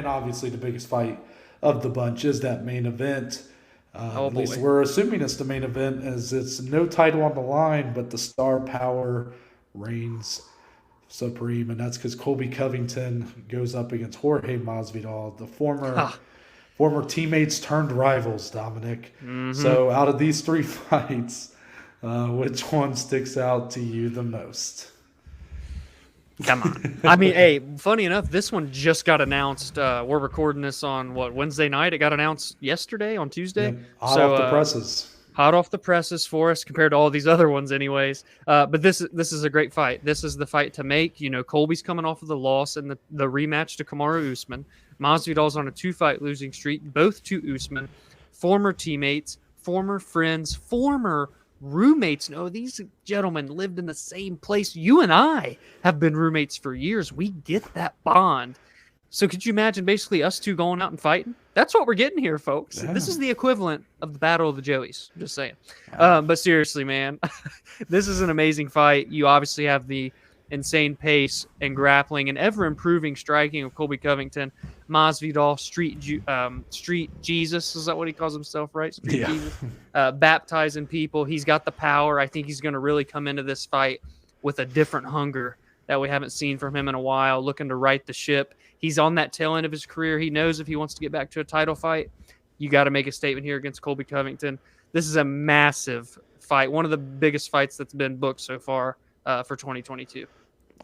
and obviously the biggest fight of the bunch is that main event. Oh At least boy. we're assuming it's the main event, as it's no title on the line, but the star power reigns supreme, and that's because Colby Covington goes up against Jorge Masvidal, the Ha. former teammates turned rivals, Dominic. Mm-hmm. So, out of these three fights, which one sticks out to you the most? Come on. I mean, hey, funny enough, this one just got announced. We're recording this on what, Wednesday night? It got announced yesterday on Tuesday. Yep, hot So off the presses. hot off the presses for us compared to all these other ones, anyways. But this is a great fight. This is the fight to make. You know, Colby's coming off of the loss and the rematch to Kamaru Usman. Masvidal's on a 2-fight losing streak, both to Usman. Former teammates, former friends, former roommates. No, these gentlemen lived in the same place. You and I have been roommates for years. We get that bond. So could you imagine basically us two going out and fighting? That's what we're getting here, folks. Yeah. This is the equivalent of the Battle of the Joeys. I'm just saying. Yeah. But seriously, man, this is an amazing fight. You obviously have the insane pace and grappling and ever improving striking of Colby Covington. Masvidal, street Jesus, is that what he calls himself, right? Street Yeah. Jesus. Baptizing people. He's got the power. I think he's going to really come into this fight with a different hunger that we haven't seen from him in a while, looking to right the ship. He's on that tail end of his career. He knows if he wants to get back to a title fight, you got to make a statement here against Colby Covington. This is a massive fight, one of the biggest fights that's been booked so far for 2022.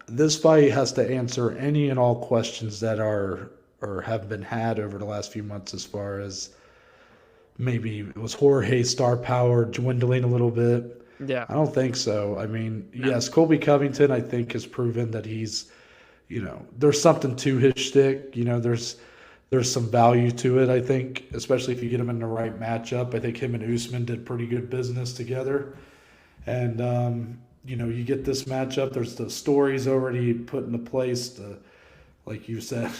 This fight has to answer any and all questions that are or have been had over the last few months, as far as maybe it was Jorge's star power dwindling a little bit. Yeah. I don't think so. I mean, No. yes, Colby Covington, I think, has proven that he's, there's something to his shtick. There's some value to it, I think, especially if you get him in the right matchup. I think him and Usman did pretty good business together. And, you get this matchup, there's the stories already put into place, like you said,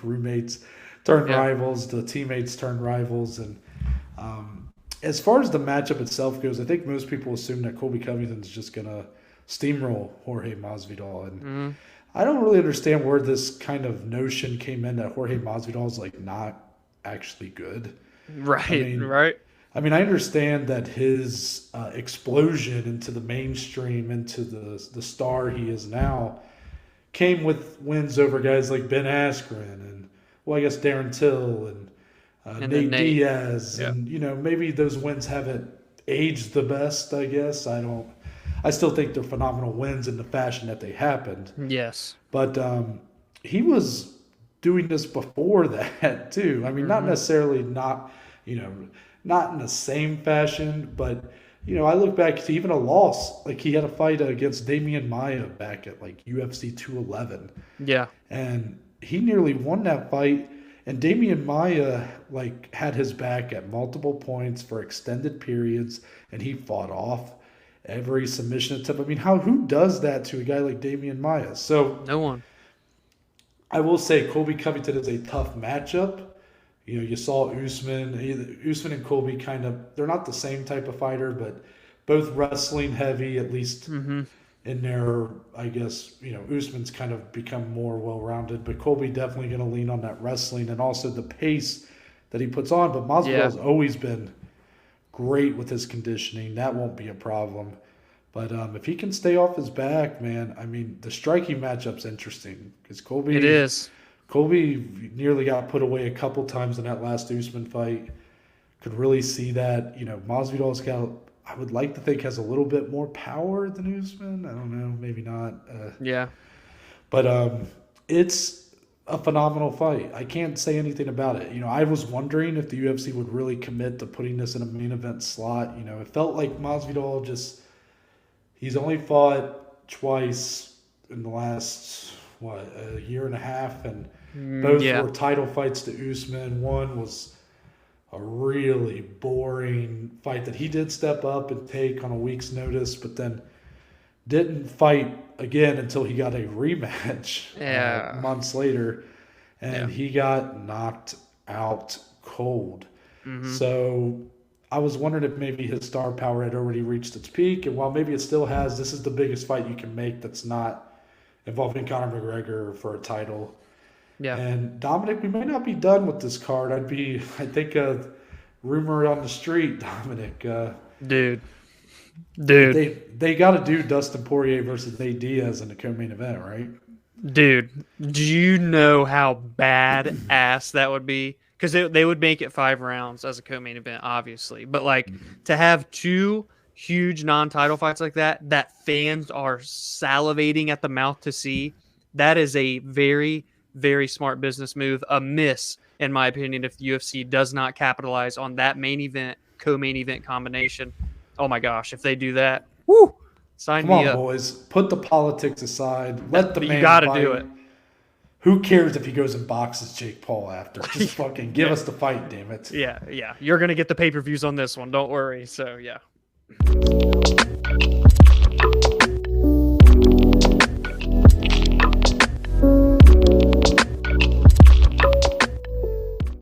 roommates turn Yeah. rivals, the teammates turn rivals. And as far as the matchup itself goes, I think most people assume that Colby Covington's just going to steamroll Jorge Masvidal. And Mm-hmm. I don't really understand where this kind of notion came in that Jorge Masvidal is like not actually good. Right. I mean, Right. I understand that his explosion into the mainstream, into the star he is now, came with wins over guys like Ben Askren and, well, I guess Darren Till and And then Nate Nate. Diaz. Yeah. And, maybe those wins haven't aged the best, I guess. I still think they're phenomenal wins in the fashion that they happened. Yes. But he was doing this before that too. I mean, not Mm-hmm. necessarily not in the same fashion, but I look back to even a loss. Like he had a fight against Damian Maia back at like UFC 211, Yeah. and he nearly won that fight. And Damian Maia like had his back at multiple points for extended periods, and he fought off every submission attempt. I mean, who does that to a guy like Damian Maia? So No one. I will say Colby Covington is a tough matchup. You saw Usman and Colby they're not the same type of fighter, but both wrestling heavy, at least Mm-hmm. in their, I guess, Usman's kind of become more well-rounded, but Colby definitely going to lean on that wrestling and also the pace that he puts on. But Masvidal's always been great with his conditioning. That won't be a problem. But if he can stay off his back, man, I mean, the striking matchup's interesting because It is. Colby nearly got put away a couple times in that last Usman fight. Could really see that. Masvidal's got, I would like to think, has a little bit more power than Usman. I don't know, maybe not. Yeah. But it's a phenomenal fight. I can't say anything about it. I was wondering if the UFC would really commit to putting this in a main event slot. It felt like Masvidal he's only fought twice in the last, a year and a half, and both Yeah. were title fights to Usman. One was a really boring fight that he did step up and take on a week's notice, but then didn't fight again until he got a rematch Yeah. months later, and Yeah. he got knocked out cold. Mm-hmm. So I was wondering if maybe his star power had already reached its peak, and while maybe it still has, this is the biggest fight you can make that's not involving Conor McGregor for a title. Yeah, And Dominic, we may not be done with this card. I think a rumor on the street, Dominic. dude, But dude, they got to do Dustin Poirier versus Nate Diaz in the co-main event, right? dude. Do you know how badass that would be? Because they would make it 5 rounds as a co-main event, obviously. But like to have 2 huge non-title fights like that fans are salivating at the mouth to see, that is a very, very smart business move. A miss, in my opinion, if the UFC does not capitalize on that main event, co-main event combination. Oh my gosh, if they do that, woo! Sign Come me on, up. boys. Put the politics aside. Let the But man you got to fight. do it. Who cares if he goes and boxes Jake Paul after? Just fucking give us the fight, damn it. Yeah. You're gonna get the pay-per-views on this one. Don't worry. So yeah.